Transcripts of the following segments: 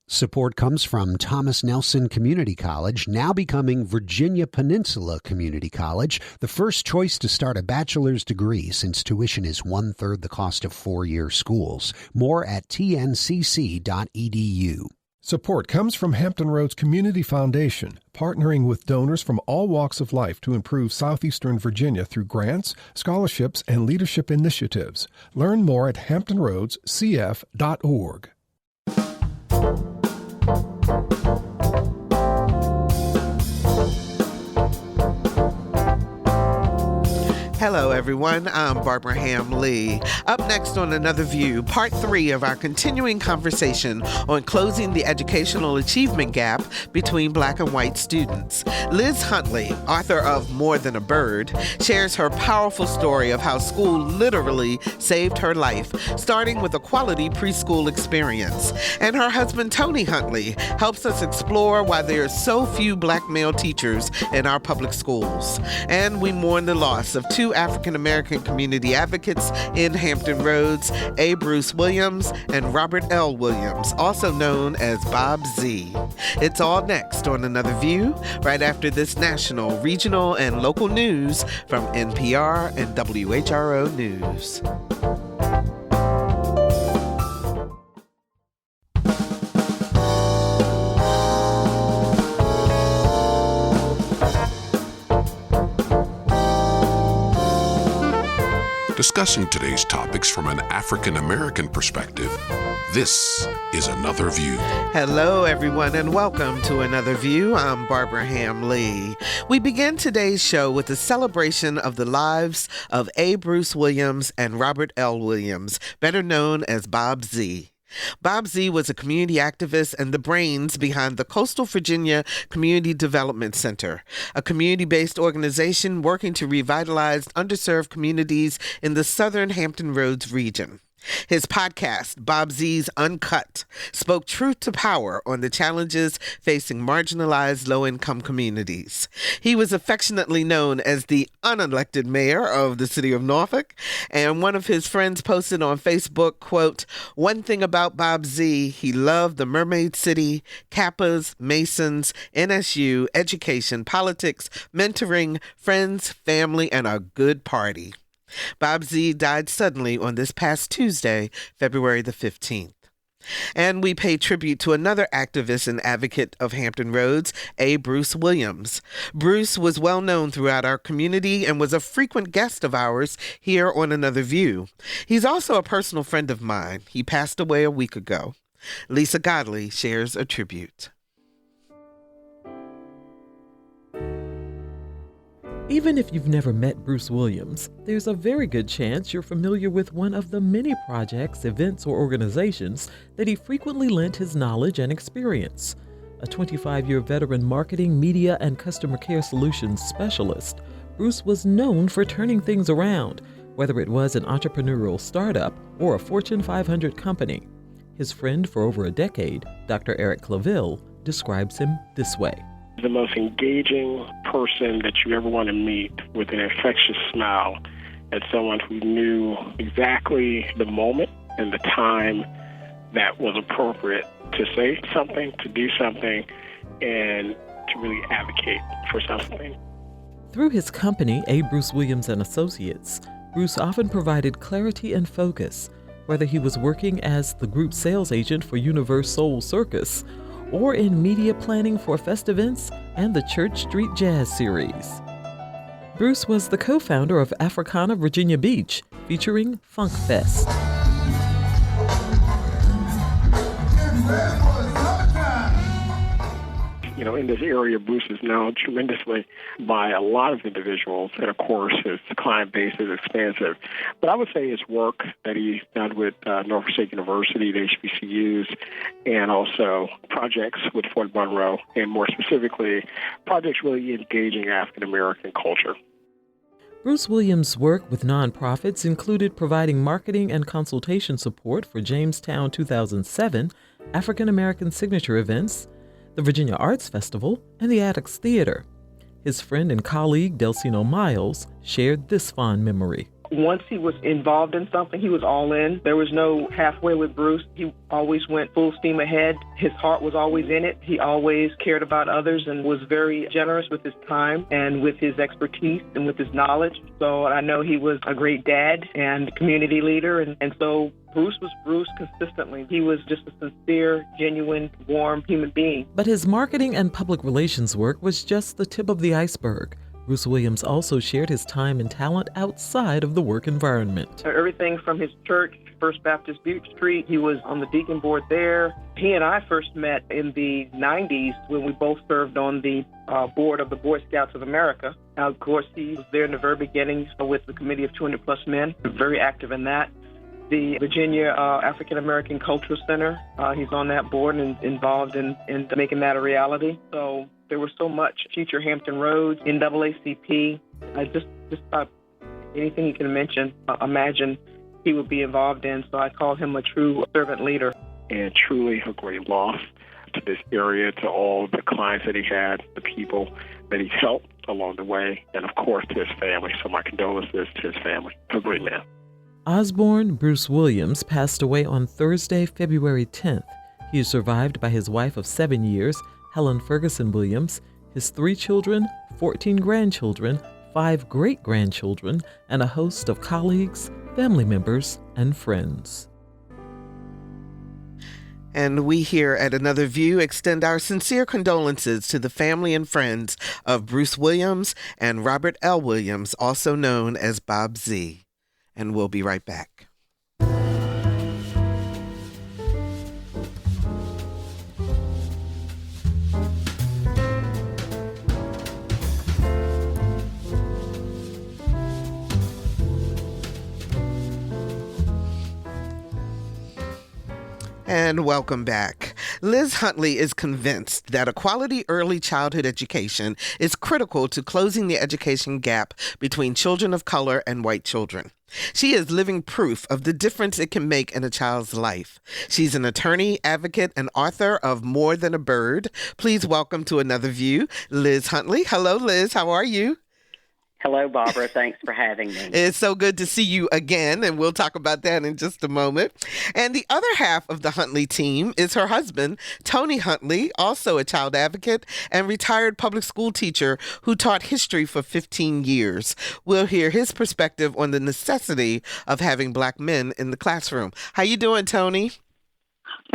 Support comes from Thomas Nelson Community College, now becoming Virginia Peninsula Community College, the first choice to start a bachelor's degree since tuition is one-third the cost of four-year schools. More at tncc.edu. Support comes from Hampton Roads Community Foundation, partnering with donors from all walks of life to improve southeastern Virginia through grants, scholarships, and leadership initiatives. Learn more at hamptonroadscf.org. Hello, everyone. I'm Barbara Ham-Lee. Up next on Another View, part 3 of our continuing conversation on closing the educational achievement gap between black and white students. Liz Huntley, author of More Than a Bird, shares her powerful story of how school literally saved her life, starting with a quality preschool experience. And her husband, Tony Huntley, helps us explore why there are so few black male teachers in our public schools. And we mourn the loss of two African-American community advocates in Hampton Roads, A. Bruce Williams and Robert L. Williams, also known as Bob Z. It's all next on Another View, right after this national, regional, and local news from NPR and WHRO News. Discussing today's topics from an African-American perspective, this is Another View. Hello, everyone, and welcome to Another View. I'm Barbara Ham-Lee. We begin today's show with a celebration of the lives of A. Bruce Williams and Robert L. Williams, better known as Bob Z. Bob Z was a community activist and the brains behind the Coastal Virginia Community Development Center, a community-based organization working to revitalize underserved communities in the southern Hampton Roads region. His podcast, Bob Z's Uncut, spoke truth to power on the challenges facing marginalized low-income communities. He was affectionately known as the unelected mayor of the city of Norfolk, and one of his friends posted on Facebook, quote, "One thing about Bob Z, he loved the Mermaid City, Kappas, Masons, NSU, education, politics, mentoring, friends, family, and a good party." Bob Z died suddenly on this past Tuesday, February the 15th. And we pay tribute to another activist and advocate of Hampton Roads, A. Bruce Williams. Bruce was well known throughout our community and was a frequent guest of ours here on Another View. He's also a personal friend of mine. He passed away a week ago. Lisa Godley shares a tribute. Even if you've never met Bruce Williams, there's a very good chance you're familiar with one of the many projects, events, or organizations that he frequently lent his knowledge and experience. A 25-year veteran marketing, media, and customer care solutions specialist, Bruce was known for turning things around, whether it was an entrepreneurial startup or a Fortune 500 company. His friend for over a decade, Dr. Eric Claville, describes him this way. The most engaging person that you ever want to meet, with an infectious smile, and someone who knew exactly the moment and the time that was appropriate to say something, to do something, and to really advocate for something. Through his company, A. Bruce Williams and Associates, Bruce often provided clarity and focus, whether he was working as the group sales agent for Universe Soul Circus or in media planning for Fest Events and the Church Street Jazz series. Bruce was the co-founder of Africana Virginia Beach, featuring Funk Fest. In this area, Bruce is known tremendously by a lot of individuals, and of course, his client base is expansive. But I would say his work that he's done with Norfolk State University, the HBCUs, and also projects with Fort Monroe, and more specifically, projects really engaging African-American culture. Bruce Williams' work with nonprofits included providing marketing and consultation support for Jamestown 2007 African American Signature Events, the Virginia Arts Festival, and the Attucks Theater. His friend and colleague, Delcino Miles, shared this fond memory. Once he was involved in something, he was all in. There was no halfway with Bruce. He always went full steam ahead. His heart was always in it. He always cared about others and was very generous with his time and with his expertise and with his knowledge. So I know he was a great dad and community leader. And so Bruce was Bruce consistently. He was just a sincere, genuine, warm human being. But his marketing and public relations work was just the tip of the iceberg. Bruce Williams also shared his time and talent outside of the work environment. Everything from his church, First Baptist Butte Street, he was on the deacon board there. He and I first met in the 90s when we both served on the board of the Boy Scouts of America. Now, of course, he was there in the very beginning with the Committee of 200 Plus Men, very active in that. The Virginia African American Cultural Center, he's on that board and involved in making that a reality. So there was so much. Future Hampton Roads, NAACP, just about anything you can mention, imagine he would be involved in. So I call him a true servant leader. And truly a great loss to this area, to all the clients that he had, the people that he helped along the way, and of course to his family. So my condolences to his family. A great man. Osborne Bruce Williams passed away on Thursday, February 10th. He is survived by his wife of 7 years, Helen Ferguson Williams, his 3 children, 14 grandchildren, 5 great-grandchildren, and a host of colleagues, family members, and friends. And we here at Another View extend our sincere condolences to the family and friends of Bruce Williams and Robert L. Williams, also known as Bob Z. And we'll be right back. And welcome back. Liz Huntley is convinced that a quality early childhood education is critical to closing the education gap between children of color and white children. She is living proof of the difference it can make in a child's life. She's an attorney, advocate, and author of More Than a Bird. Please welcome to Another View, Liz Huntley. Hello, Liz. How are you? Hello, Barbara. Thanks for having me. It's so good to see you again, and we'll talk about that in just a moment. And the other half of the Huntley team is her husband, Tony Huntley, also a child advocate and retired public school teacher who taught history for 15 years. We'll hear his perspective on the necessity of having Black men in the classroom. How you doing, Tony?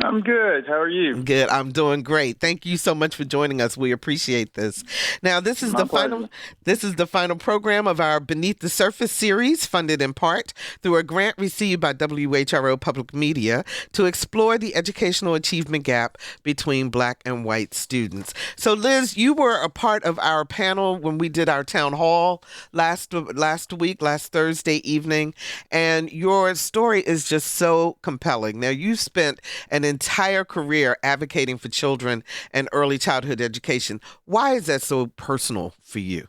I'm good. How are you? Good. I'm doing great. Thank you so much for joining us. We appreciate this. Now, this is the final program of our Beneath the Surface series, funded in part through a grant received by WHRO Public Media to explore the educational achievement gap between Black and white students. So, Liz, you were a part of our panel when we did our town hall last Thursday evening, and your story is just so compelling. Now, you spent an entire career advocating for children and early childhood education. Why is that so personal for you?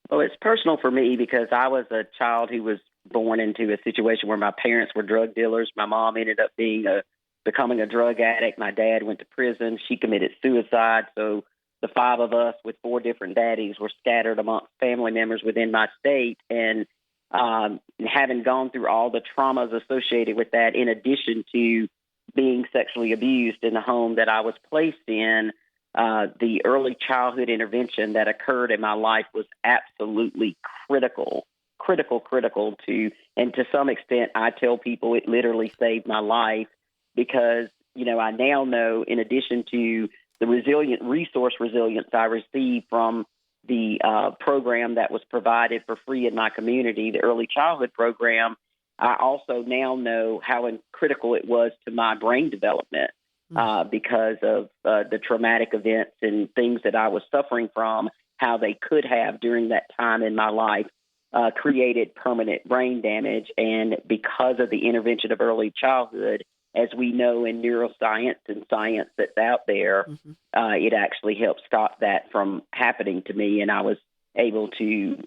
Well, it's personal for me because I was a child who was born into a situation where my parents were drug dealers. My mom ended up becoming a drug addict. My dad went to prison. She committed suicide. So the 5 of us with 4 different daddies were scattered amongst family members within my state. And having gone through all the traumas associated with that, in addition to being sexually abused in the home that I was placed in, the early childhood intervention that occurred in my life was absolutely critical to, and to some extent, I tell people it literally saved my life because, I now know, in addition to the resource resilience I received from the program that was provided for free in my community, the early childhood program, I also now know how critical it was to my brain development because of the traumatic events and things that I was suffering from, how they could have during that time in my life created permanent brain damage. And because of the intervention of early childhood, as we know in neuroscience and science that's out there, it actually helped stop that from happening to me. And I was able to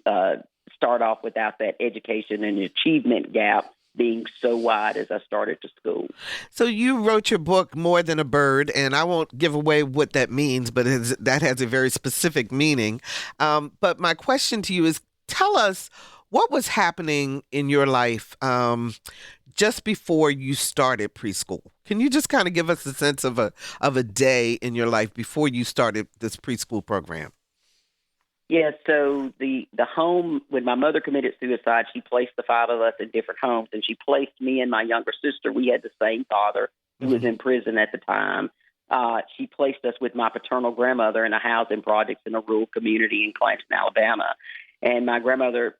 start off without that education and achievement gap being so wide as I started to school. So you wrote your book, More Than a Bird, and I won't give away what that means, but that has a very specific meaning. But my question to you is, tell us what was happening in your life just before you started preschool? Can you just kind of give us a sense of a day in your life before you started this preschool program? Yeah, so the home, when my mother committed suicide, she placed the five of us in different homes, and she placed me and my younger sister. We had the same father who was in prison at the time. She placed us with my paternal grandmother in a housing project in a rural community in Clanton, Alabama. And my grandmother,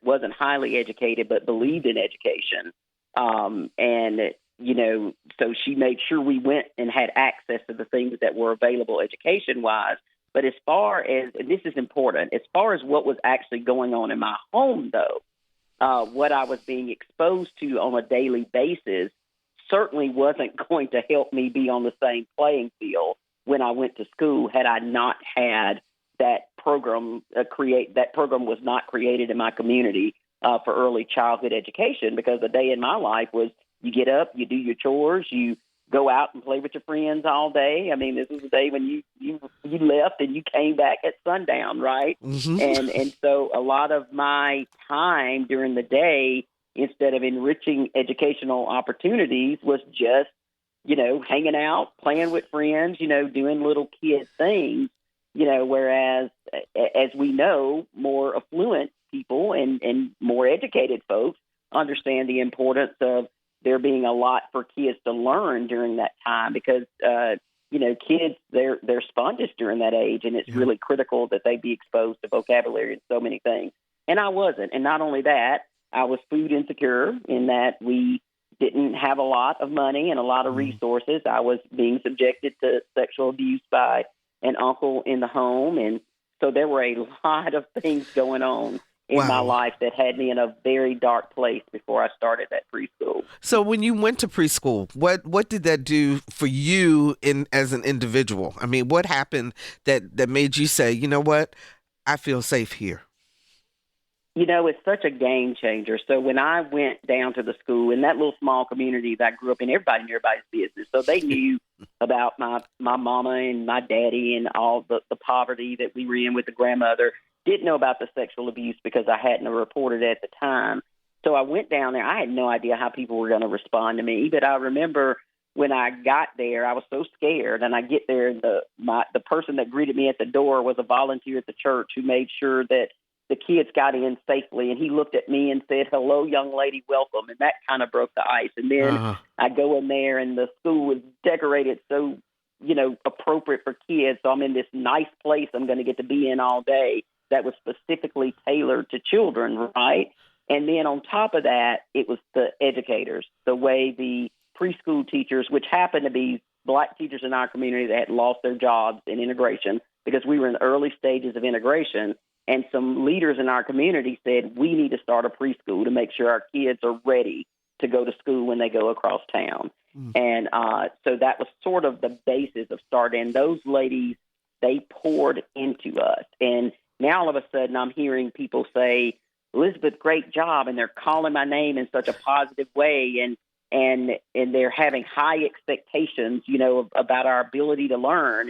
wasn't highly educated, but believed in education. So she made sure we went and had access to the things that were available education-wise. But as far as, and this is important, as far as what was actually going on in my home, though, what I was being exposed to on a daily basis certainly wasn't going to help me be on the same playing field when I went to school had I not had that program that program was not created in my community for early childhood education, because the day in my life was you get up, you do your chores, you go out and play with your friends all day. I mean, this was the day when you left and you came back at sundown, right? Mm-hmm. And so a lot of my time during the day, instead of enriching educational opportunities, was just, hanging out, playing with friends, doing little kid things, whereas, as we know, more affluent people and more educated folks understand the importance of there being a lot for kids to learn during that time, because, kids, they're sponges during that age, and it's really critical that they be exposed to vocabulary and so many things. And I wasn't. And not only that, I was food insecure in that we didn't have a lot of money and a lot of resources. I was being subjected to sexual abuse by an uncle in the home. And so there were a lot of things going on in my life that had me in a very dark place before I started that preschool. So when you went to preschool, what did that do for you as an individual? I mean, what happened that made you say, you know what, I feel safe here? It's such a game changer. So when I went down to the school in that little small community that I grew up in, everybody knew everybody's business. So they knew about my mama and my daddy and all the poverty that we were in with the grandmother. Didn't know about the sexual abuse because I hadn't reported it at the time. So I went down there. I had no idea how people were going to respond to me. But I remember when I got there, I was so scared. And I get there, and the person that greeted me at the door was a volunteer at the church who made sure that the kids got in safely. And he looked at me and said, "Hello, young lady, welcome." And that kind of broke the ice. And then I go in there, and the school was decorated so, appropriate for kids. So I'm in this nice place I'm going to get to be in all day that was specifically tailored to children, right? And then on top of that, it was the educators, the way the preschool teachers, which happened to be Black teachers in our community that had lost their jobs in integration, because we were in the early stages of integration. And some leaders in our community said, we need to start a preschool to make sure our kids are ready to go to school when they go across town. And so that was sort of the basis of starting. And those ladies, they poured into us. And now all of a sudden I'm hearing people say, "Elizabeth, great job." And they're calling my name in such a positive way. And they're having high expectations, about our ability to learn.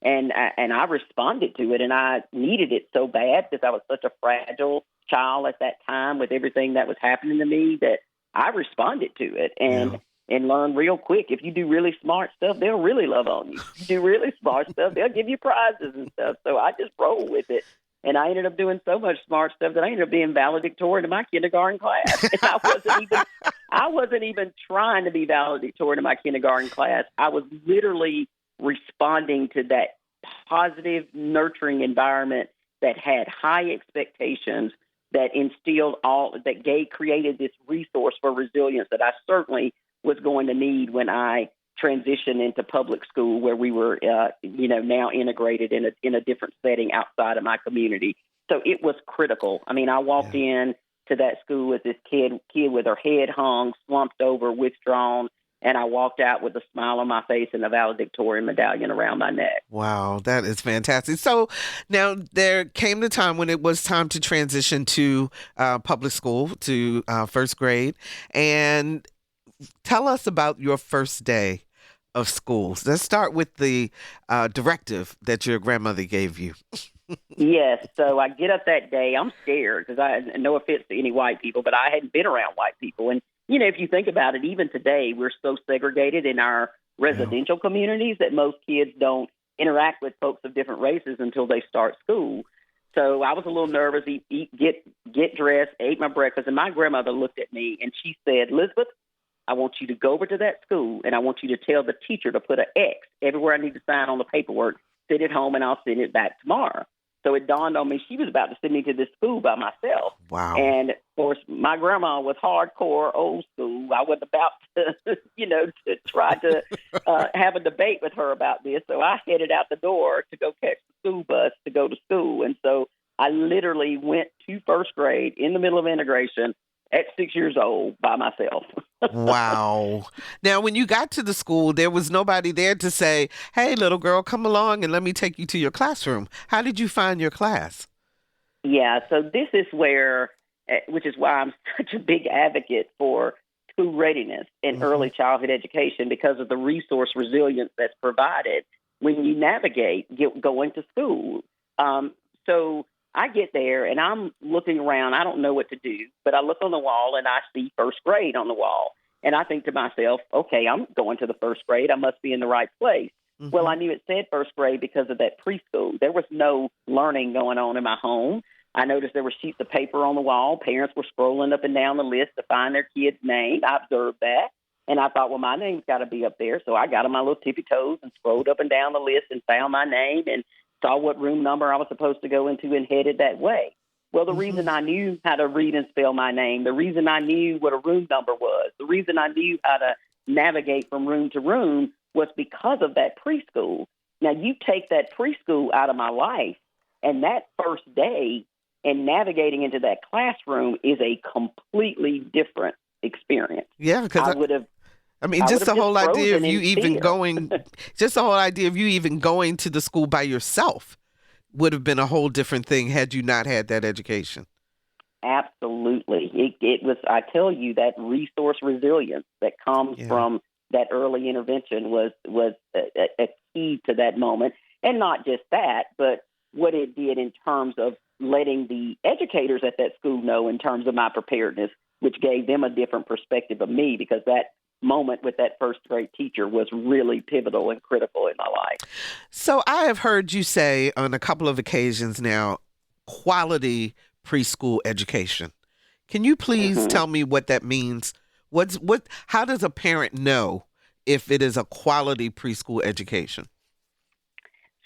And I responded to it, and I needed it so bad because I was such a fragile child at that time with everything that was happening to me that I responded to it and learned real quick. If you do really smart stuff, they'll really love on you. If you do really smart stuff, they'll give you prizes and stuff. So I just rolled with it. And I ended up doing so much smart stuff that I ended up being valedictorian in my kindergarten class. And I wasn't even trying to be valedictorian in my kindergarten class. I was literally responding to that positive, nurturing environment that had high expectations, that instilled created this resource for resilience that I certainly was going to need when I transitioned into public school, where we were, now integrated in a different setting outside of my community. So it was critical. I mean, I walked in to that school with this kid with her head hung, slumped over, withdrawn, and I walked out with a smile on my face and a valedictorian medallion around my neck. Wow, that is fantastic. So now there came the time when it was time to transition to public school, to first grade. And tell us about your first day of school. Let's start with the directive that your grandmother gave you. Yes. So I get up that day. I'm scared because no offense to any white people, but I hadn't been around white people. And, if you think about it, even today, we're so segregated in our residential communities that most kids don't interact with folks of different races until they start school. So I was a little nervous, get dressed, ate my breakfast, and my grandmother looked at me and she said, Elizabeth, I want you to go over to that school and I want you to tell the teacher to put an X everywhere I need to sign on the paperwork, sit at home, and I'll send it back tomorrow. So it dawned on me she was about to send me to this school by myself. Wow. And, of course, my grandma was hardcore old school. I wasn't about to, to try to have a debate with her about this. So I headed out the door to go catch the school bus to go to school. And so I literally went to first grade in the middle of integration at 6 years old by myself. Wow. Now, when you got to the school, there was nobody there to say, hey, little girl, come along and let me take you to your classroom. How did you find your class? Yeah, so this is where, which is why I'm such a big advocate for school readiness and early childhood education, because of the resource resilience that's provided when you navigate going to school. So I get there and I'm looking around. I don't know what to do, but I look on the wall and I see first grade on the wall. And I think to myself, okay, I'm going to the first grade. I must be in the right place. Well, I knew it said first grade because of that preschool. There was no learning going on in my home. I noticed there were sheets of paper on the wall. Parents were scrolling up and down the list to find their kid's name. I observed that. And I thought, well, my name's got to be up there. So I got on my little tippy toes and scrolled up and down the list and found my name and saw what room number I was supposed to go into and headed that way. Well, the reason I knew how to read and spell my name, the reason I knew what a room number was, the reason I knew how to navigate from room to room was because of that preschool. Now, you take that preschool out of my life, and that first day and navigating into that classroom is a completely different experience. Yeah, because I would have. I mean, just the whole idea of you even going, just the whole idea of you even going to the school by yourself would have been a whole different thing had you not had that education. Absolutely. It was, I tell you, that resource resilience that comes from that early intervention was a key to that moment. And not just that, but what it did in terms of letting the educators at that school know in terms of my preparedness, which gave them a different perspective of me, because that moment with that first grade teacher was really pivotal and critical in my life. So I have heard you say on a couple of occasions now, quality preschool education. Can you please tell me what that means? How does a parent know if it is a quality preschool education?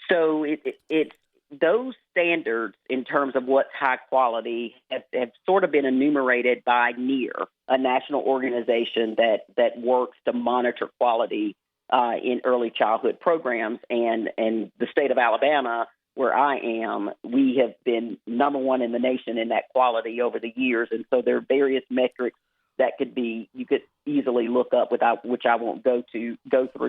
So it's those standards in terms of what's high quality have sort of been enumerated by NEAR, a national organization that works to monitor quality in early childhood programs. And the state of Alabama, where I am, we have been number one in the nation in that quality over the years. And so there are various metrics that you could easily look up, which I won't go through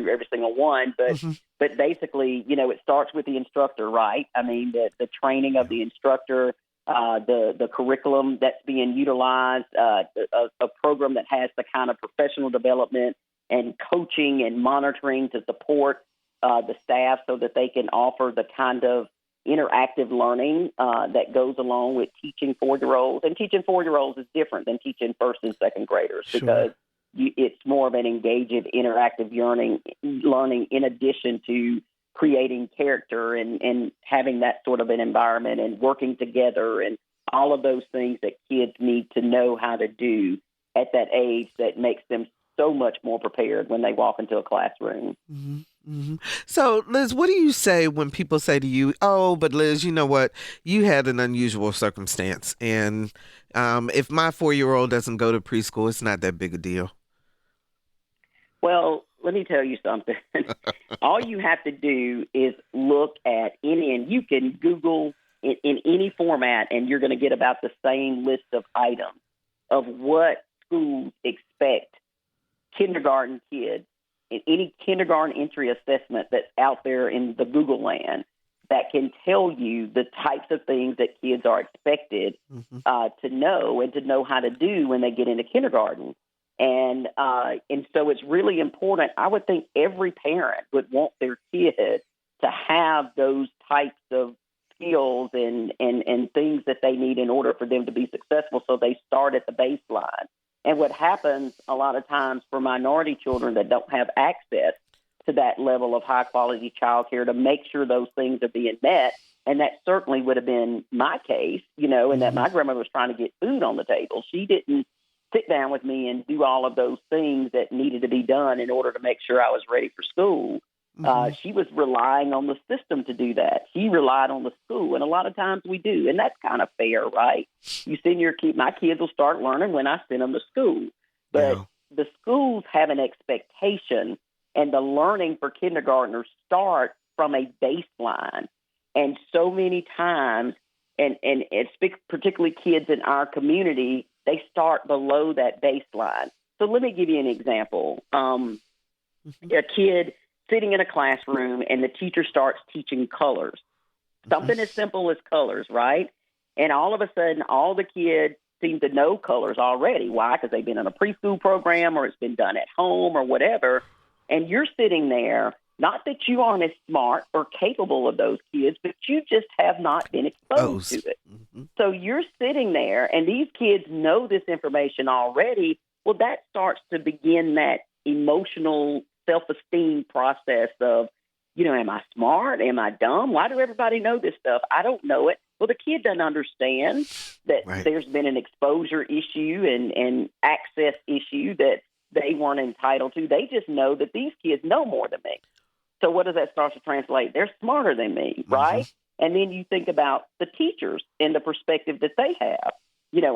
every single one, but basically, it starts with the instructor, right? I mean, the training of the instructor, the curriculum that's being utilized, a program that has the kind of professional development and coaching and monitoring to support the staff so that they can offer the kind of interactive learning that goes along with teaching 4-year-olds. And teaching 4-year-olds is different than teaching first and second graders because it's more of an engaging, interactive learning in addition to creating character and having that sort of an environment and working together and all of those things that kids need to know how to do at that age that makes them so much more prepared when they walk into a classroom. So, Liz, what do you say when people say to you, oh, but Liz, you know what? You had an unusual circumstance. And if my 4-year-old doesn't go to preschool, it's not that big a deal. Well, let me tell you something. All you have to do is look at and you can Google in any format, and you're going to get about the same list of items of what schools expect kindergarten kids in any kindergarten entry assessment that's out there in the Google land that can tell you the types of things that kids are expected to know and to know how to do when they get into kindergarten. And so it's really important. I would think every parent would want their kid to have those types of skills in order for them to be successful. So they start at the baseline. And what happens a lot of times for minority children that don't have access to that level of high-quality childcare to make sure those things are being met, and that certainly would have been my case, and that my grandmother was trying to get food on the table. She didn't sit down with me and do all of those things that needed to be done in order to make sure I was ready for school. She was relying on the system to do that. She relied on the school, and a lot of times we do, and that's kind of fair, right? You send your kid, my kids will start learning when I send them to school, but the schools have an expectation, and the learning for kindergartners start from a baseline, and so many times, and it's particularly kids in our community, they start below that baseline. So let me give you an example. A kid sitting in a classroom and the teacher starts teaching colors. Something as simple as colors, right? And all of a sudden, all the kids seem to know colors already. Why? Because they've been in a preschool program or it's been done at home or whatever. And you're sitting there, not that you aren't as smart or capable of those kids, but you just have not been exposed to it. So you're sitting there and these kids know this information already. Well, that starts to begin that emotional self-esteem process of, am I smart? Am I dumb? Why do everybody know this stuff? I don't know it. Well, the kid doesn't understand that there's been an exposure issue and access issue that they weren't entitled to. They just know that these kids know more than me. So what does that start to translate? They're smarter than me, right? And then you think about the teachers and the perspective that they have.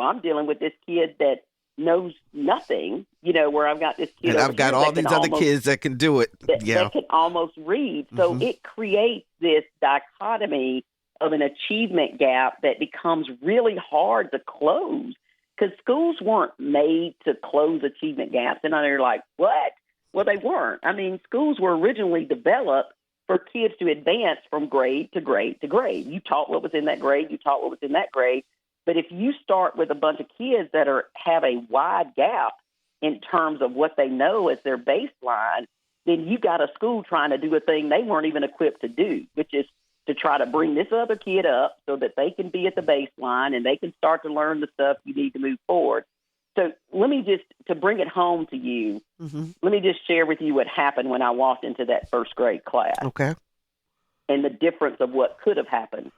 I'm dealing with this kid that knows nothing, where I've got this kid and I've got all these other kids that can do it. That can almost read. So it creates this dichotomy of an achievement gap that becomes really hard to close because schools weren't made to close achievement gaps. And they're like, what? Well, they weren't. I mean, schools were originally developed for kids to advance from grade to grade to grade. You taught what was in that grade. You taught what was in that grade. But if you start with a bunch of kids that have a wide gap in terms of what they know as their baseline, then you got a school trying to do a thing they weren't even equipped to do, which is to try to bring this other kid up so that they can be at the baseline and they can start to learn the stuff you need to move forward. So let me just, to bring it home to you, let me just share with you what happened when I walked into that first grade class. Okay. And the difference of what could have happened.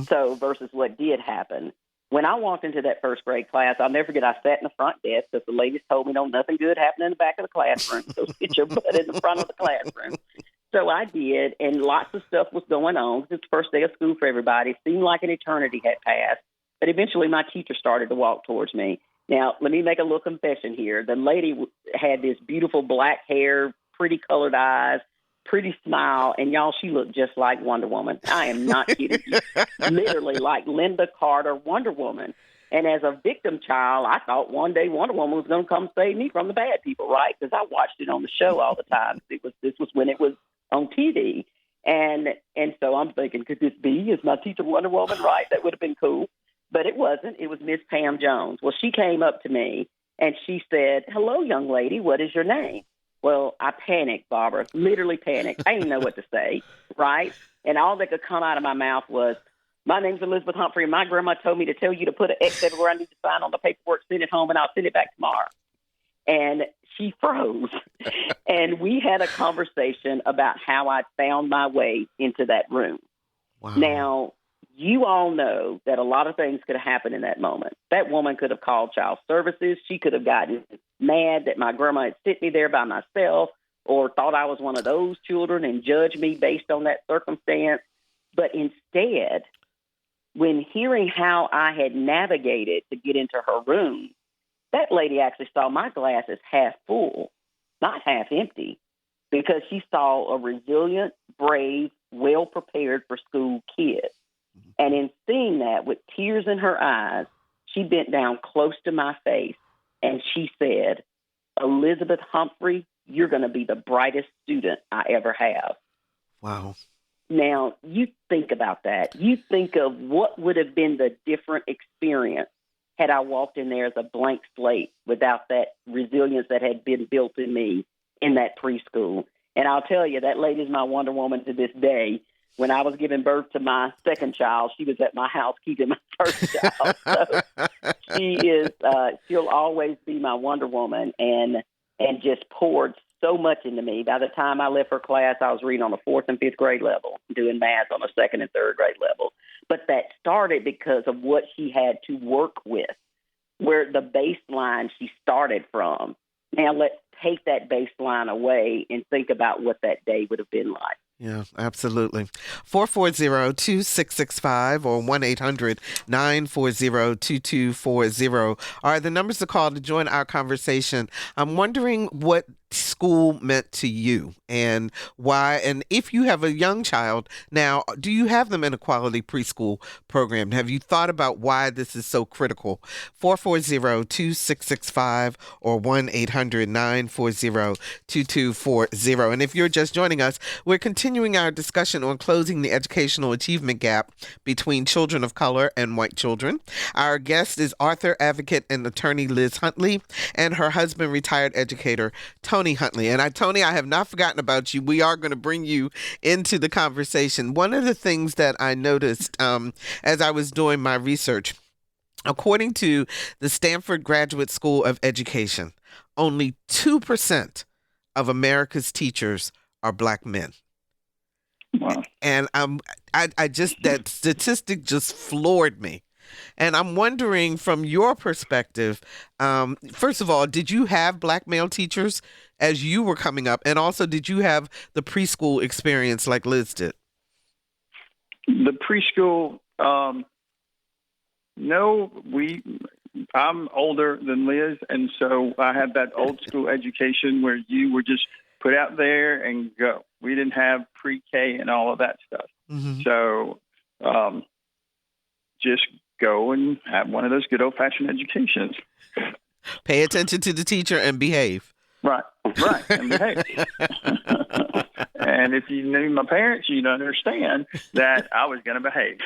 So versus what did happen. When I walked into that first grade class, I'll never forget, I sat in the front desk because the ladies told me, nothing good happened in the back of the classroom. So sit your butt in the front of the classroom. So I did, and lots of stuff was going on. It's the first day of school for everybody. It seemed like an eternity had passed. But eventually my teacher started to walk towards me. Now, let me make a little confession here. The lady had this beautiful black hair, pretty colored eyes, pretty smile, and y'all, she looked just like Wonder Woman. I am not kidding you. Literally like Linda Carter, Wonder Woman. And as a victim child, I thought one day Wonder Woman was going to come save me from the bad people, right? Because I watched it on the show all the time. This was when it was on TV. And so I'm thinking, could this be? Is my teacher Wonder Woman, right? That would have been cool. But it wasn't. It was Miss Pam Jones. Well, she came up to me, and she said, hello, young lady, what is your name? Well, I panicked, Barbara, literally panicked. I didn't know what to say, right? And all that could come out of my mouth was, my name's Elizabeth Humphrey, and my grandma told me to tell you to put an X everywhere I need to sign on the paperwork, send it home, and I'll send it back tomorrow. And she froze. And we had a conversation about how I found my way into that room. Wow. Now, you all know that a lot of things could have happened in that moment. That woman could have called child services. She could have gotten mad that my grandma had sent me there by myself or thought I was one of those children and judged me based on that circumstance. But instead, when hearing how I had navigated to get into her room, that lady actually saw my glass as half full, not half empty, because she saw a resilient, brave, well-prepared for school kid. And in seeing that, with tears in her eyes, she bent down close to my face and she said, Elizabeth Humphrey, you're going to be the brightest student I ever have. Wow. Now, you think about that. You think of what would have been the different experience had I walked in there as a blank slate without that resilience that had been built in me in that preschool. And I'll tell you, that lady's my Wonder Woman to this day. when I was giving birth to my second child, she was at my house keeping my first child. So she'll always be my Wonder Woman and just poured so much into me. By the time I left her class, I was reading on the 4th and 5th grade level, doing math on the 2nd and 3rd grade level. But that started because of what she had to work with, where the baseline she started from. Now let's take that baseline away and think about what that day would have been like. Yeah, absolutely. 440-2665 or 1-800-940-2240 are the numbers to call to join our conversation. I'm wondering what school meant to you and why, and if you have a young child now, do you have them in a quality preschool program? Have you thought about why this is so critical? 440-2665 or 1-800-940-2240. And if you're just joining us, we're continuing our discussion on closing the educational achievement gap between children of color and white children. Our guest is author, advocate, and attorney Liz Huntley, and her husband, retired educator Tony Huntley. And Tony, I have not forgotten about you. We are going to bring you into the conversation. One of the things that I noticed as I was doing my research, according to the Stanford Graduate School of Education, only 2% of America's teachers are Black men. Wow. And I just, that statistic just floored me. And I'm wondering, from your perspective, first of all, did you have Black male teachers as you were coming up? And also, did you have the preschool experience like Liz did? The preschool, no, I'm older than Liz, and so I had that old school education where you were just put out there and go. We didn't have pre-K and all of that stuff. Mm-hmm. So just go and have one of those good old-fashioned educations. Pay attention to the teacher and behave. Right, and behave. And if you knew my parents, you'd understand that I was going to behave.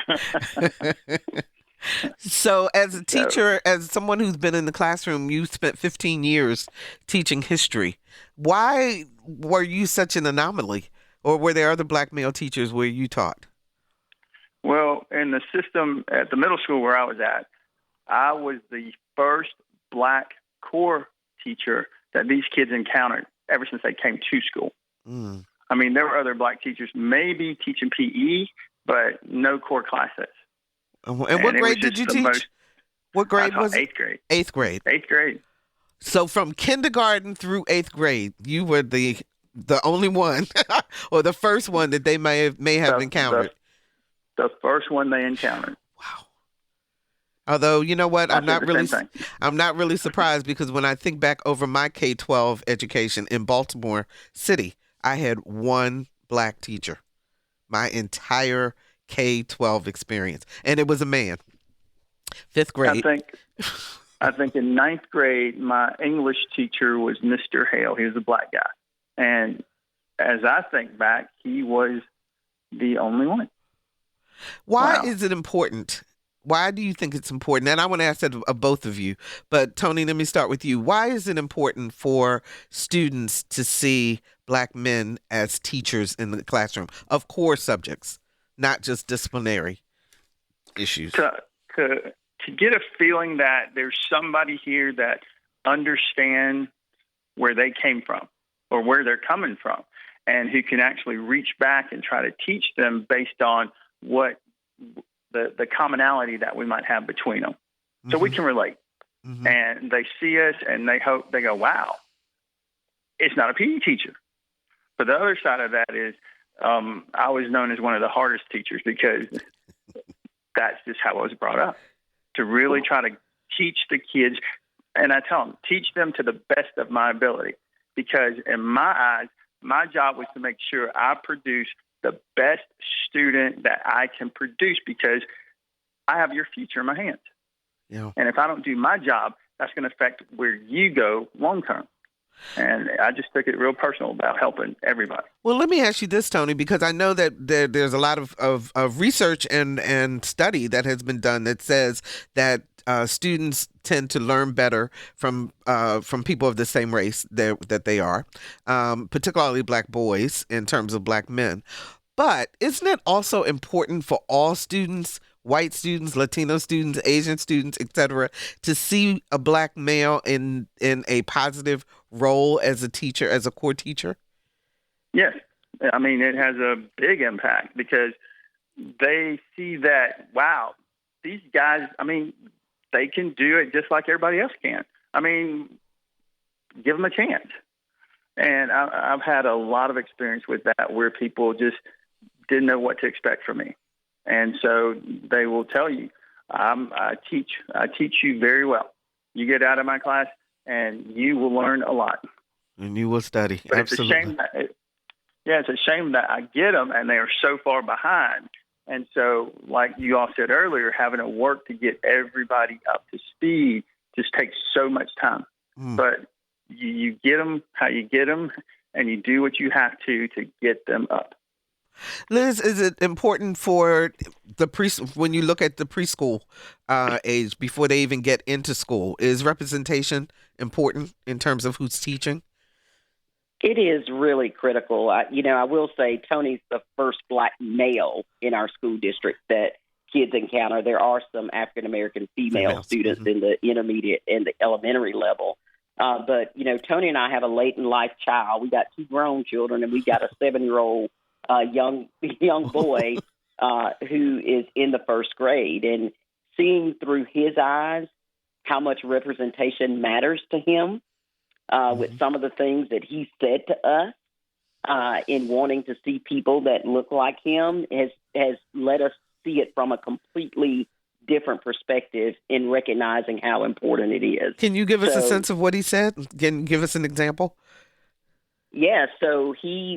So as a teacher, as someone who's been in the classroom, you spent 15 years teaching history. Why were you such an anomaly? Or were there other Black male teachers where you taught? Well, in the system at the middle school where I was at, I was the first Black core teacher that these kids encountered ever since they came to school. Mm. I mean, there were other Black teachers maybe teaching PE, but no core classes. And what grade did you teach? What grade was it? 8th grade. 8th grade. 8th grade. So from kindergarten through 8th grade, you were the only one, or the first one that they may have encountered. The first one they encountered. Wow. Although, you know what, I'm not really surprised, because when I think back over my K-12 education in Baltimore City, I had one Black teacher my entire K-12 experience, and it was a man. 5th grade. I think in 9th grade, my English teacher was Mr. Hale. He was a Black guy. And as I think back, he was the only one. Why is it important? Why do you think it's important? And I want to ask that of both of you. But Tony, let me start with you. Why is it important for students to see Black men as teachers in the classroom of core subjects, not just disciplinary issues? To get a feeling that there's somebody here that understands where they came from or where they're coming from, and who can actually reach back and try to teach them based on what the commonality that we might have between them. So we can relate. Mm-hmm. And they see us and they go, wow, it's not a PE teacher. But the other side of that is I was known as one of the hardest teachers, because that's just how I was brought up, to really try to teach the kids. And I tell them, teach them to the best of my ability, because in my eyes, my job was to make sure I produce the best student that I can produce, because I have your future in my hands. Yeah. And if I don't do my job, that's going to affect where you go long term. And I just took it real personal about helping everybody. Well, let me ask you this, Tony, because I know that there's a lot of research and study that has been done that says that students tend to learn better from people of the same race that they are, particularly Black boys in terms of Black men. But isn't it also important for all students, white students, Latino students, Asian students, etc., to see a Black male in a positive role as a teacher, as a core teacher? Yes. I mean, it has a big impact because they see that, wow, these guys, I mean, they can do it just like everybody else can. I mean, give them a chance. And I've had a lot of experience with that where people just didn't know what to expect from me. And so they will tell you, I teach you very well. You get out of my class and you will learn a lot. And you will study. But Absolutely. It's a shame that I get them and they are so far behind. And so, like you all said earlier, having to work to get everybody up to speed just takes so much time. But you get them how you get them, and you do what you have to get them up. Liz, is it important for when you look at the preschool age, before they even get into school, is representation important in terms of who's teaching? It is really critical. I will say Tony's the first Black male in our school district that kids encounter. There are some African-American female students in the intermediate and the elementary level. But, Tony and I have a late-in-life child. We got 2 grown children, and we got a 7-year-old young boy who is in the first grade. And seeing through his eyes how much representation matters to him with some of the things that he said to us in wanting to see people that look like him has let us see it from a completely different perspective in recognizing how important it is. Can you give us a sense of what he said? Can you give us an example? Yeah, so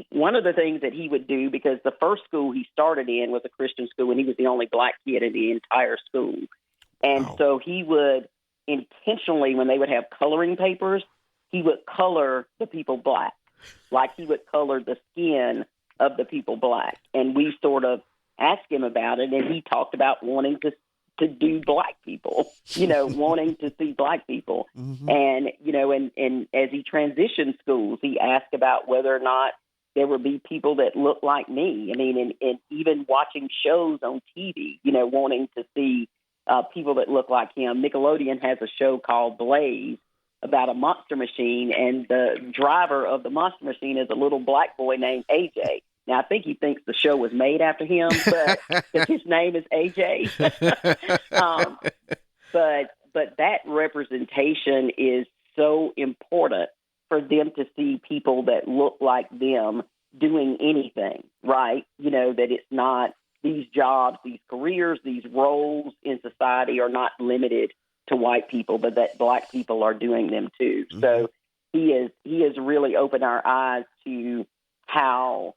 one of the things that he would do, because the first school he started in was a Christian school, and he was the only Black kid in the entire school. And so he would intentionally, when they would have coloring papers, he would color the people Black, like he would color the skin of the people Black. And we sort of asked him about it, and he talked about wanting to do Black people, wanting to see Black people. And, and as he transitioned schools, he asked about whether or not there would be people that look like me. I mean, and even watching shows on TV, wanting to see people that look like him. Nickelodeon has a show called Blaze about a monster machine, and the driver of the monster machine is a little Black boy named AJ. Now, I think he thinks the show was made after him, but because his name is AJ. But that representation is so important for them to see people that look like them doing anything, right? That it's not these jobs, these careers, these roles in society are not limited to white people, but that Black people are doing them too. So he has really opened our eyes to how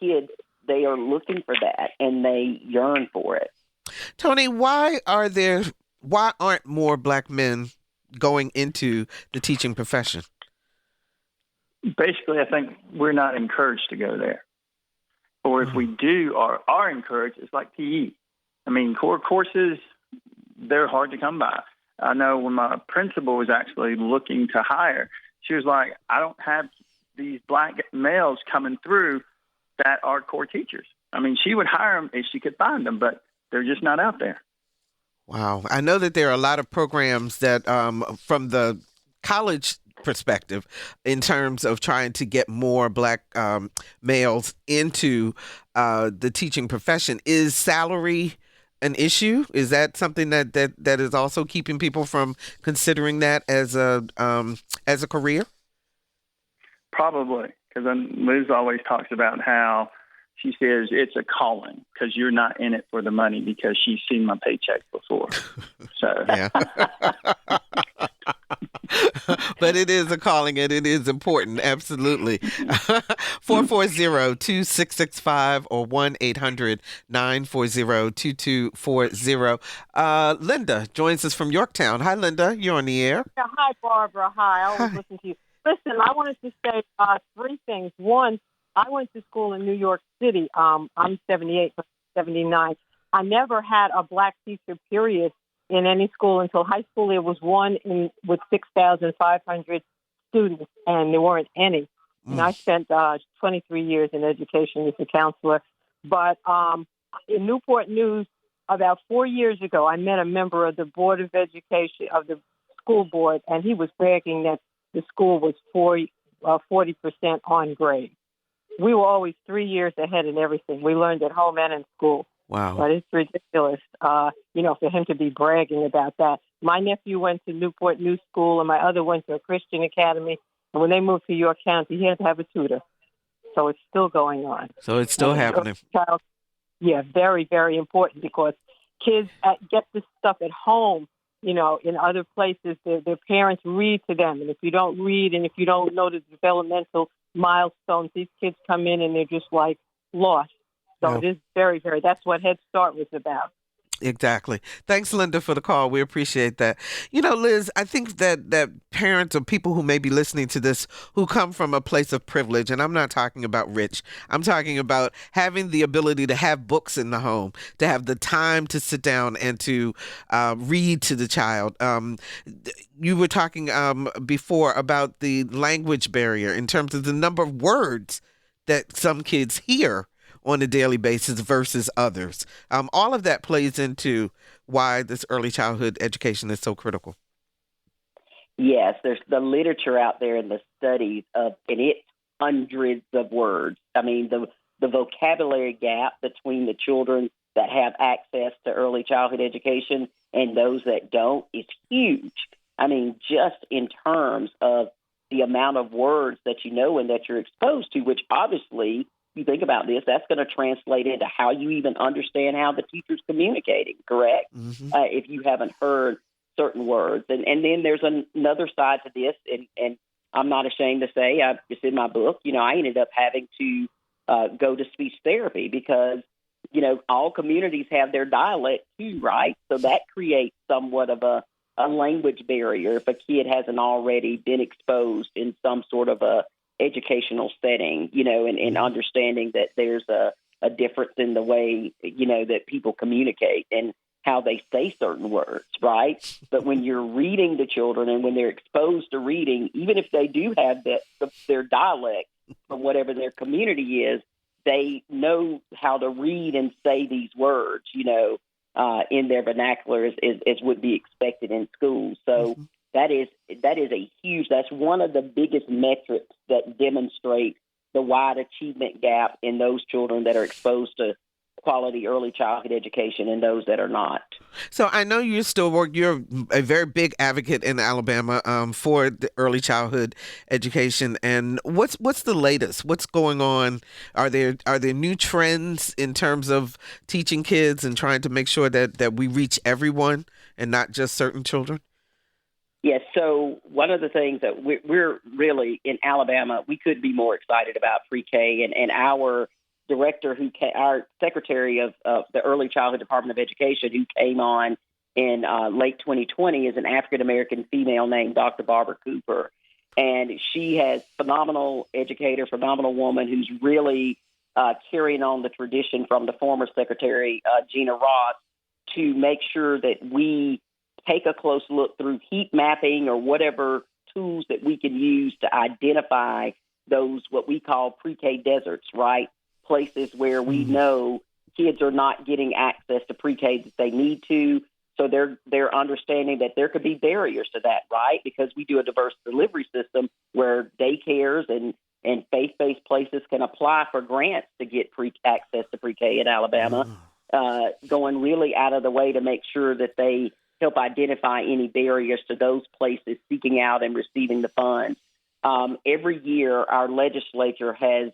kids, they are looking for that and they yearn for it. Tony, why aren't more Black men going into the teaching profession? Basically, I think we're not encouraged to go there. Or if we do or are encouraged, it's like PE. I mean, core courses, they're hard to come by. I know when my principal was actually looking to hire, she was like, I don't have these Black males coming through that are core teachers. I mean, she would hire them if she could find them, but they're just not out there. Wow. I know that there are a lot of programs that from the college perspective in terms of trying to get more Black males into the teaching profession. Is salary an issue? Is that something that is also keeping people from considering that as a career? Probably, because Liz always talks about how she says it's a calling because you're not in it for the money because she's seen my paycheck before. So yeah. But it is a calling and it is important. Absolutely. 440-2665 or 1-800-940-2240. Linda joins us from Yorktown. Hi, Linda. You're on the air. Yeah, hi, Barbara. Hi. I always listen to you. Listen, I wanted to say 3 things. One, I went to school in New York City. I'm 78, 79. I never had a Black teacher, period, in any school until high school. There was one with 6,500 students, and there weren't any. And I spent 23 years in education as a counselor. But in Newport News, about 4 years ago, I met a member of the Board of Education, of the school board, and he was bragging that the school was 40% on grade. We were always 3 years ahead in everything. We learned at home and in school. Wow. But it's ridiculous, for him to be bragging about that. My nephew went to Newport News School, and my other went to a Christian academy. And when they moved to York County, he had to have a tutor. So it's still going on. So it's still happening. Yeah, very, very important, because kids get this stuff at home. In other places, their parents read to them. And if you don't read and if you don't know the developmental milestones, these kids come in and they're just like lost. So It is very, very, that's what Head Start was about. Exactly. Thanks, Linda, for the call. We appreciate that. Liz, I think that parents or people who may be listening to this who come from a place of privilege, and I'm not talking about rich, I'm talking about having the ability to have books in the home, to have the time to sit down and to read to the child. You were talking before about the language barrier in terms of the number of words that some kids hear on a daily basis versus others. All of that plays into why this early childhood education is so critical. Yes, there's the literature out there and the studies and it's hundreds of words. I mean, the vocabulary gap between the children that have access to early childhood education and those that don't is huge. I mean, just in terms of the amount of words that you know and that you're exposed to, which obviously, you think about this, that's going to translate into how you even understand how the teacher's communicating, correct? Mm-hmm. If you haven't heard certain words. And then there's another side to this, and I'm not ashamed to say, it's in my book, I ended up having to go to speech therapy because, all communities have their dialect too, right? So that creates somewhat of a language barrier if a kid hasn't already been exposed in some sort of a educational setting, and understanding that there's a difference in the way, that people communicate and how they say certain words, right? But when you're reading to children and when they're exposed to reading, even if they do have their dialect from whatever their community is, they know how to read and say these words, in their vernacular as would be expected in school. So that is that's one of the biggest metrics that demonstrate the wide achievement gap in those children that are exposed to quality early childhood education and those that are not. So I know you're a very big advocate in Alabama for the early childhood education. And what's the latest? What's going on? Are there new trends in terms of teaching kids and trying to make sure that we reach everyone and not just certain children? Yes. So one of the things that we're really in Alabama, we could be more excited about pre-K, and our director, our secretary of the Early Childhood Department of Education, who came on in late 2020, is an African-American female named Dr. Barbara Cooper. And she has phenomenal educator, phenomenal woman who's really carrying on the tradition from the former secretary, Gina Ross, to make sure that we take a close look through heat mapping or whatever tools that we can use to identify those, what we call pre-K deserts, right? Places where we know kids are not getting access to pre-K that they need to. So they're understanding that there could be barriers to that, right? Because we do a diverse delivery system where daycares and faith-based places can apply for grants to get access to pre-K in Alabama, going really out of the way to make sure that they help identify any barriers to those places seeking out and receiving the funds. Every year, our legislature has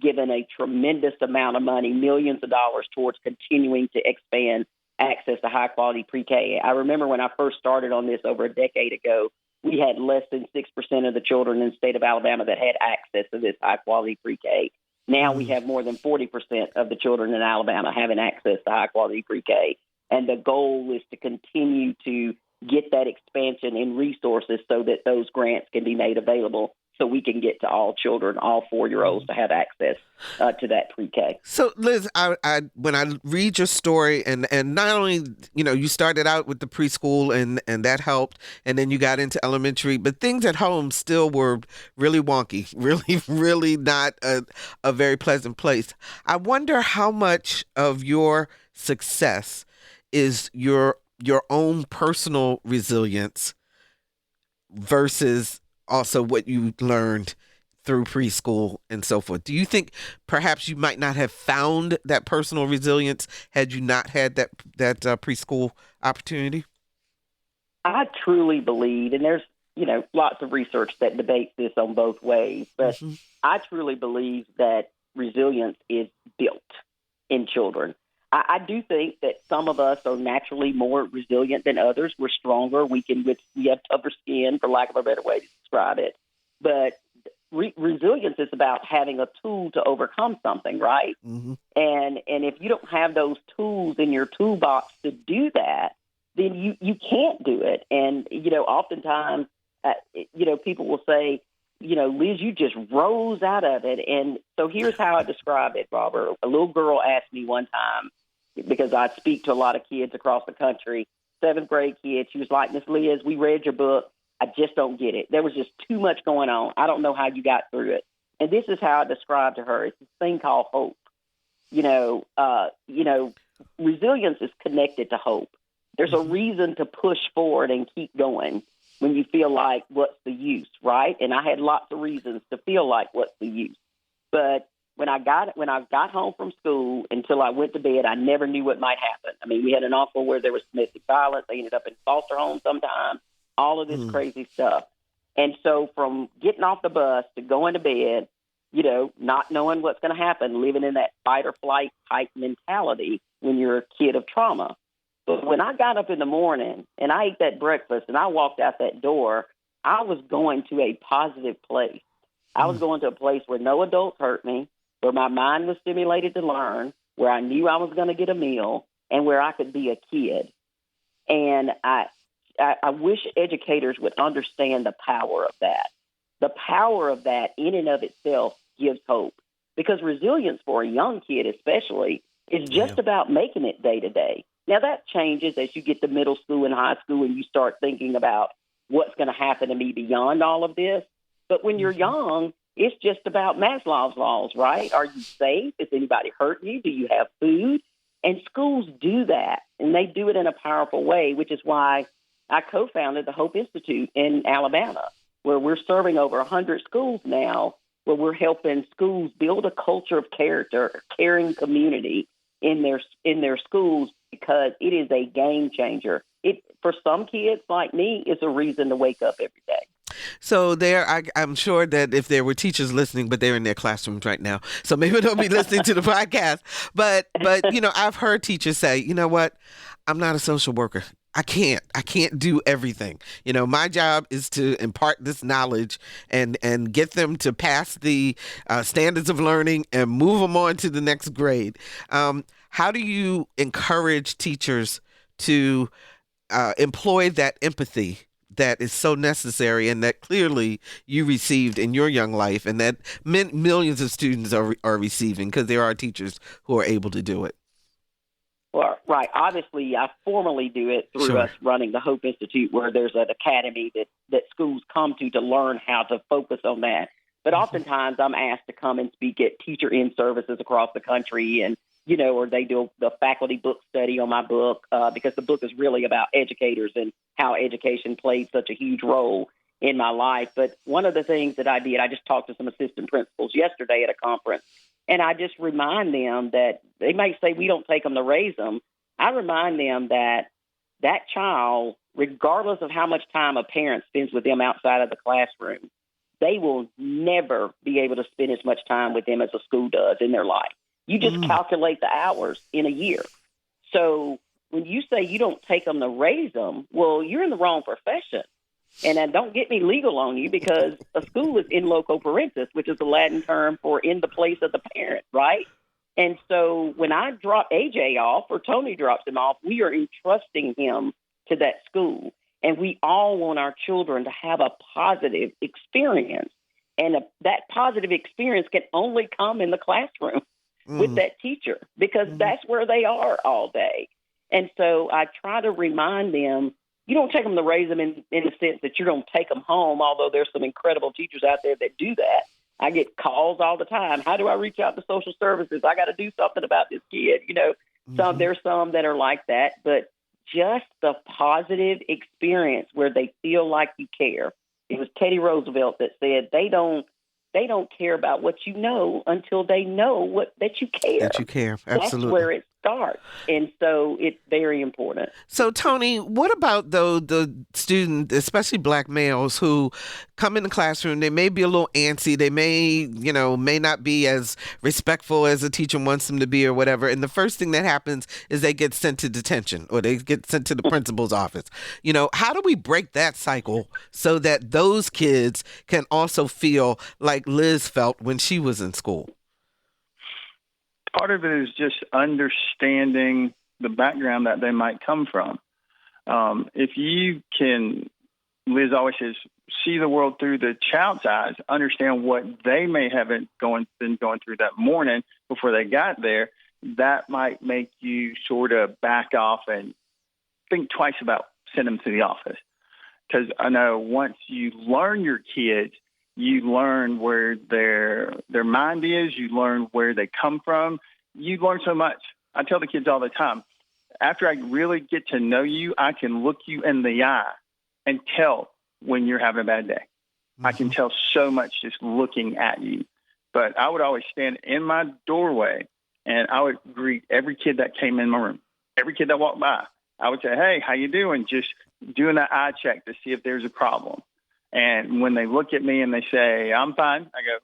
given a tremendous amount of money, millions of dollars, towards continuing to expand access to high-quality pre-K. I remember when I first started on this over a decade ago, we had less than 6% of the children in the state of Alabama that had access to this high-quality pre-K. Now we have more than 40% of the children in Alabama having access to high-quality pre-K. And the goal is to continue to get that expansion in resources so that those grants can be made available so we can get to all children, all 4-year-olds, to have access to that pre-K. So, Liz, I when I read your story, and not only, you started out with the preschool and that helped, and then you got into elementary, but things at home still were really wonky, really, really not a very pleasant place. I wonder how much of your success is your own personal resilience versus also what you learned through preschool and so forth. Do you think perhaps you might not have found that personal resilience had you not had that preschool opportunity? I truly believe, and there's lots of research that debates this on both ways, but I truly believe that resilience is built in children. I do think that some of us are naturally more resilient than others. We're stronger. We have tougher skin, for lack of a better way to describe it. But resilience is about having a tool to overcome something, right? Mm-hmm. And if you don't have those tools in your toolbox to do that, then you can't do it. And oftentimes, people will say, Liz, you just rose out of it. And so here's how I describe it, Robert. A little girl asked me one time, because I speak to a lot of kids across the country, 7th grade kids. She was like, Miss Liz, we read your book. I just don't get it. There was just too much going on. I don't know how you got through it. And this is how I described to her. It's this thing called hope. Resilience is connected to hope. There's a reason to push forward and keep going when you feel like, what's the use, right? And I had lots of reasons to feel like, what's the use? But when I got home from school until I went to bed, I never knew what might happen. I mean, we had an uncle where there was domestic violence. They ended up in foster homes sometimes, all of this crazy stuff. And so from getting off the bus to going to bed, not knowing what's going to happen, living in that fight or flight type mentality when you're a kid of trauma. But when I got up in the morning and I ate that breakfast and I walked out that door, I was going to a positive place. I was going to a place where no adults hurt me, where my mind was stimulated to learn, where I knew I was going to get a meal, and where I could be a kid. And I wish educators would understand the power of that. The power of that in and of itself gives hope, because resilience for a young kid especially is just about making it day to day. Now, that changes as you get to middle school and high school and you start thinking about what's going to happen to me beyond all of this. But when you're young, it's just about Maslow's laws, right? Are you safe? Is anybody hurting you? Do you have food? And schools do that, and they do it in a powerful way, which is why I co-founded the Hope Institute in Alabama, where we're serving over 100 schools now, where we're helping schools build a culture of character, a caring community in their schools, because it is a game changer. It, for some kids like me, is a reason to wake up every day. So I'm sure that if there were teachers listening, but they're in their classrooms right now, so maybe they'll be listening to the podcast. But I've heard teachers say, you know what, I'm not a social worker. I can't do everything. My job is to impart this knowledge and get them to pass the standards of learning and move them on to the next grade. How do you encourage teachers to employ that empathy that is so necessary and that clearly you received in your young life, and that millions of students are receiving, because there are teachers who are able to do it? Well, right. Obviously, I formally do it through us running the Hope Institute, where there's an academy that schools come to learn how to focus on that. But oftentimes I'm asked to come and speak at teacher-in services across the country, and or they do the faculty book study on my book, because the book is really about educators and how education played such a huge role in my life. But one of the things that I did, I just talked to some assistant principals yesterday at a conference, and I just remind them that they may say we don't take them to raise them. I remind them that that child, regardless of how much time a parent spends with them outside of the classroom, they will never be able to spend as much time with them as a school does in their life. You just calculate the hours in a year. So when you say you don't take them to raise them, well, you're in the wrong profession. And don't get me legal on you, because a school is in loco parentis, which is the Latin term for in the place of the parent, right? And so when I drop AJ off, or Tony drops him off, we are entrusting him to that school. And we all want our children to have a positive experience. And that positive experience can only come in the classroom with that teacher, because that's where they are all day. And so I try to remind them, you don't take them to raise them in the sense that you're going to take them home, although there's some incredible teachers out there that do that. I get calls all the time. How do I reach out to social services? I got to do something about this kid. There's some that are like that, but just the positive experience where they feel like you care. It was Teddy Roosevelt that said they don't care about what you know until they know that you care. That you care, absolutely. That's where it starts, and so it's very important. So, Tony, what about the student, especially black males, who come in the classroom? They may be a little antsy. They may not be as respectful as a teacher wants them to be, or whatever. And the first thing that happens is they get sent to detention, or they get sent to the principal's office. How do we break that cycle so that those kids can also feel like Liz felt when she was in school? Part of it is just understanding the background that they might come from. If you can, Liz always says, see the world through the child's eyes, understand what they may have been going through that morning before they got there, that might make you sort of back off and think twice about sending them to the office. Because I know once you learn your kids, you learn where their mind is. You learn where they come from. You learn so much. I tell the kids all the time, after I really get to know you, I can look you in the eye and tell when you're having a bad day. I can tell so much just looking at you. But I would always stand in my doorway, and I would greet every kid that came in my room, every kid that walked by. I would say, hey, how you doing? Just doing that eye check to see if there's a problem. And when they look at me and they say, I'm fine, I go,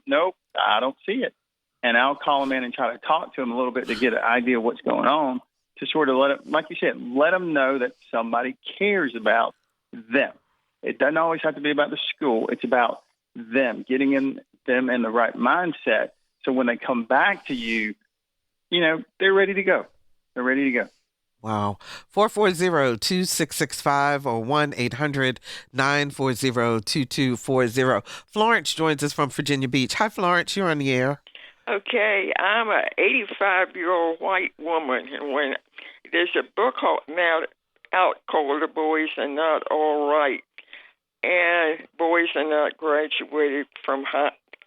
nope, I don't see it. And I'll call them in and try to talk to them a little bit to get an idea of what's going on, to sort of like you said, let them know that somebody cares about them. It doesn't always have to be about the school. It's about them, getting them in the right mindset. So when they come back to you, they're ready to go. They're ready to go. Wow. 440-2665 or 1-800-940-2240. Florence joins us from Virginia Beach. Hi, Florence. You're on the air. Okay. I'm an 85-year-old white woman, and when there's a book now out called The Boys Are Not All Right, and boys are not graduated from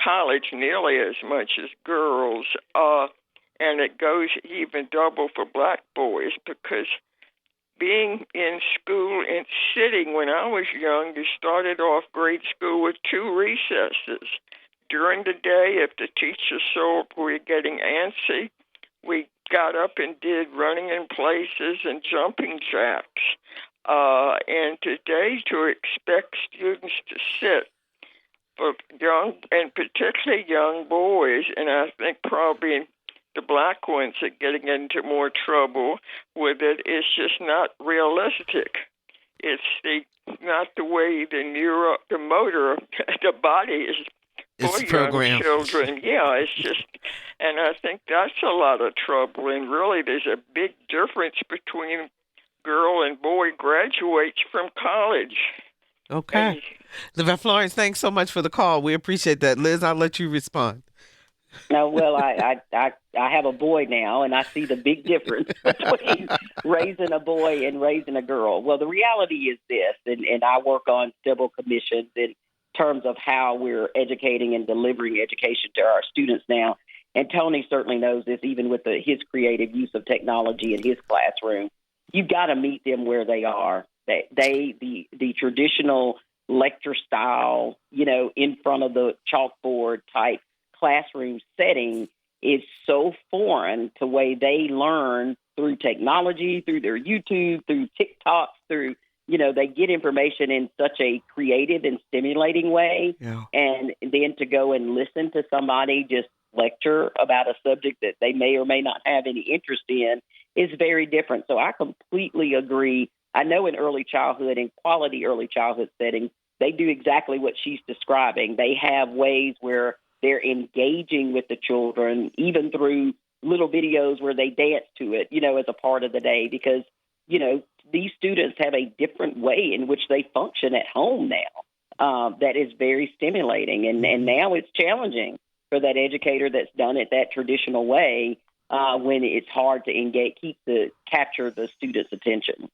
college nearly as much as girls, and it goes even double for black boys, because being in school and sitting when I was young, you started off grade school with 2 recesses. During the day, if the teacher saw we were getting antsy, we got up and did running in places and jumping jacks. And today, to expect students to sit for young, and particularly young boys, and I think probably the black ones are getting into more trouble with it, is just not realistic. It's not the way the motor, the body is for young children. Yeah, it's just, and I think that's a lot of trouble. And really, there's a big difference between girl and boy graduates from college. Okay. Florence, thanks so much for the call. We appreciate that. Liz, I'll let you respond. No, well, I have a boy now, and I see the big difference between raising a boy and raising a girl. Well, the reality is this, and I work on several commissions in terms of how we're educating and delivering education to our students now. And Tony certainly knows this, even with his creative use of technology in his classroom. You've got to meet them where they are. The traditional lecture style, in front of the chalkboard type classroom setting is so foreign to the way they learn through technology, through their YouTube, through TikToks, through, they get information in such a creative and stimulating way. Yeah. And then to go and listen to somebody just lecture about a subject that they may or may not have any interest in is very different. So I completely agree. I know in early childhood and quality early childhood settings, they do exactly what she's describing. They have ways where they're engaging with the children, even through little videos where they dance to it, as a part of the day, because, these students have a different way in which they function at home now. that is very stimulating. And now it's challenging for that educator that's done it that traditional way when it's hard to capture the student's attention.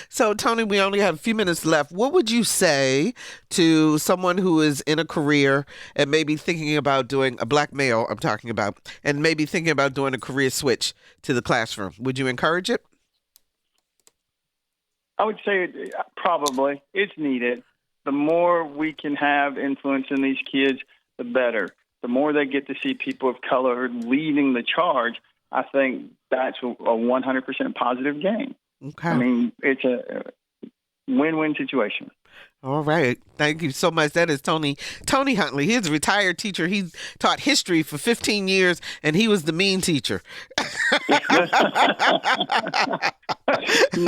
So, Tony, we only have a few minutes left. What would you say to someone who is in a career and maybe thinking about doing a black male, I'm talking about, and maybe thinking about doing a career switch to the classroom? Would you encourage it? I would say probably. It's needed. The more we can have influence in these kids, the better. The more they get to see people of color leading the charge, I think that's a 100% positive gain. Okay. I mean, it's a win-win situation. All right. Thank you so much. That is Tony Huntley. He's a retired teacher. He taught history for 15 years, and he was the mean teacher. No,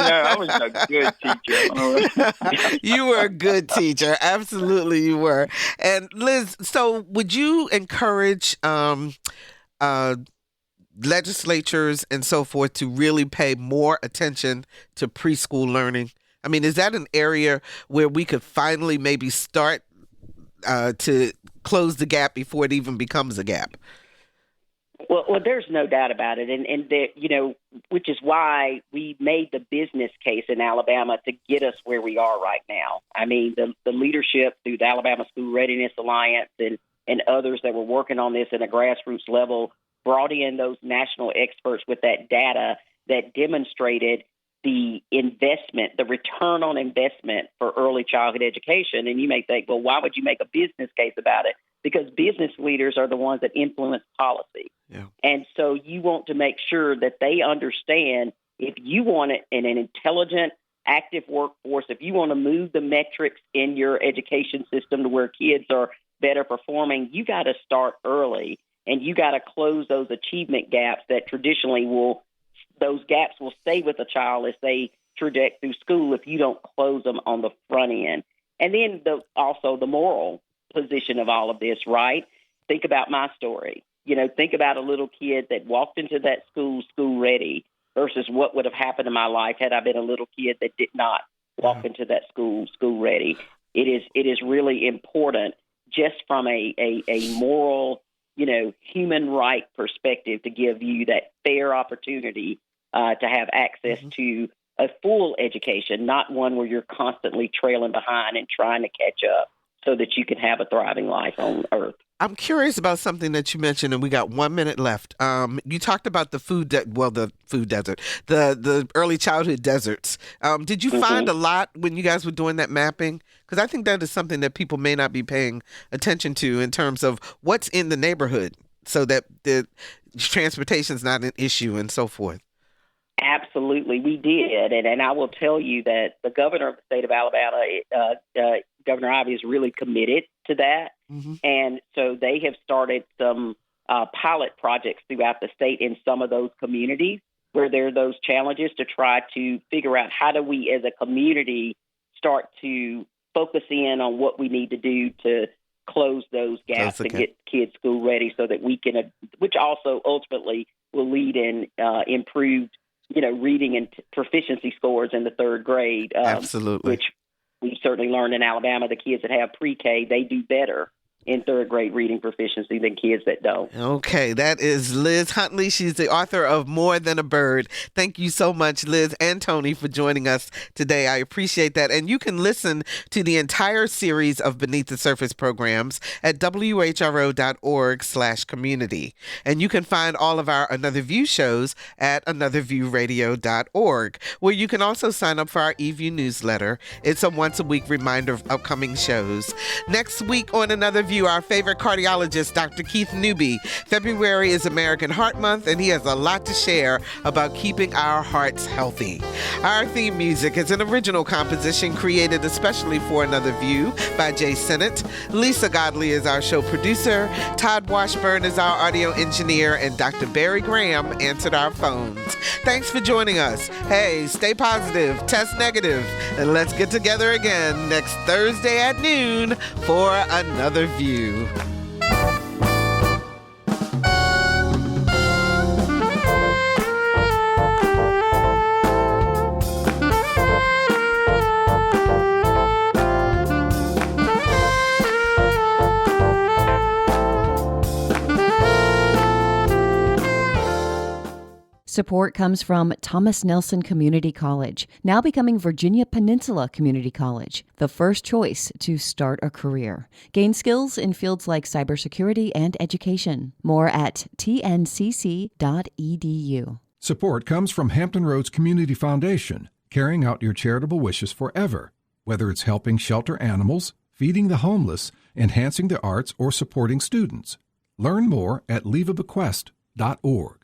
I was a good teacher. You were a good teacher. Absolutely, you were. And Liz, so would you encourage legislatures and so forth to really pay more attention to preschool learning? I mean, is that an area where we could finally maybe start to close the gap before it even becomes a gap? Well, there's no doubt about it, and which is why we made the business case in Alabama to get us where we are right now. I mean, the leadership through the Alabama School Readiness Alliance and others that were working on this at a grassroots level brought in those national experts with that data that demonstrated the investment, the return on investment for early childhood education. And you may think, well, why would you make a business case about it? Because business leaders are the ones that influence policy. Yeah. And so you want to make sure that they understand if you want an intelligent, active workforce, if you want to move the metrics in your education system to where kids are better performing, you got to start early. And you got to close those achievement gaps that traditionally those gaps will stay with a child as they traject through school if you don't close them on the front end. And then also the moral position of all of this, right? Think about my story. Think about a little kid that walked into that school ready versus what would have happened in my life had I been a little kid that did not walk into that school ready. It is really important just from a moral, human right perspective to give you that fair opportunity to have access to a full education, not one where you're constantly trailing behind and trying to catch up so that you can have a thriving life on earth. I'm curious about something that you mentioned, and we got 1 minute left. You talked about the food desert, the early childhood deserts. Did you find a lot when you guys were doing that mapping? Because I think that is something that people may not be paying attention to in terms of what's in the neighborhood so that the transportation is not an issue and so forth. Absolutely, we did. And I will tell you that the governor of the state of Alabama, Governor Ivey, is really committed to that. Mm-hmm. And so they have started some pilot projects throughout the state in some of those communities where there are those challenges to try to figure out how do we as a community start to focus in on what we need to do to close those gaps to get kids school ready so that we can, which also ultimately will lead in improved, reading and proficiency scores in the third grade. Absolutely. Which we certainly learned in Alabama, the kids that have pre-K, they do better in third grade reading proficiency than kids that don't. Okay, that is Liz Huntley. She's the author of More Than a Bird. Thank you so much, Liz and Tony, for joining us today. I appreciate that. And you can listen to the entire series of Beneath the Surface programs at whro.org/community. And you can find all of our Another View shows at anotherviewradio.org, where you can also sign up for our eView newsletter. It's a once-a-week reminder of upcoming shows. Next week on Another View, our favorite cardiologist, Dr. Keith Newby. February is American Heart Month, and he has a lot to share about keeping our hearts healthy. Our theme music is an original composition created especially for Another View by Jay Sennett. Lisa Godley is our show producer. Todd Washburn is our audio engineer, and Dr. Barry Graham answered our phones. Thanks for joining us. Hey, stay positive, test negative, and let's get together again next Thursday at noon for Another View. Support comes from Thomas Nelson Community College, now becoming Virginia Peninsula Community College, the first choice to start a career. Gain skills in fields like cybersecurity and education. More at tncc.edu. Support comes from Hampton Roads Community Foundation, carrying out your charitable wishes forever, whether it's helping shelter animals, feeding the homeless, enhancing the arts, or supporting students. Learn more at leaveabequest.org.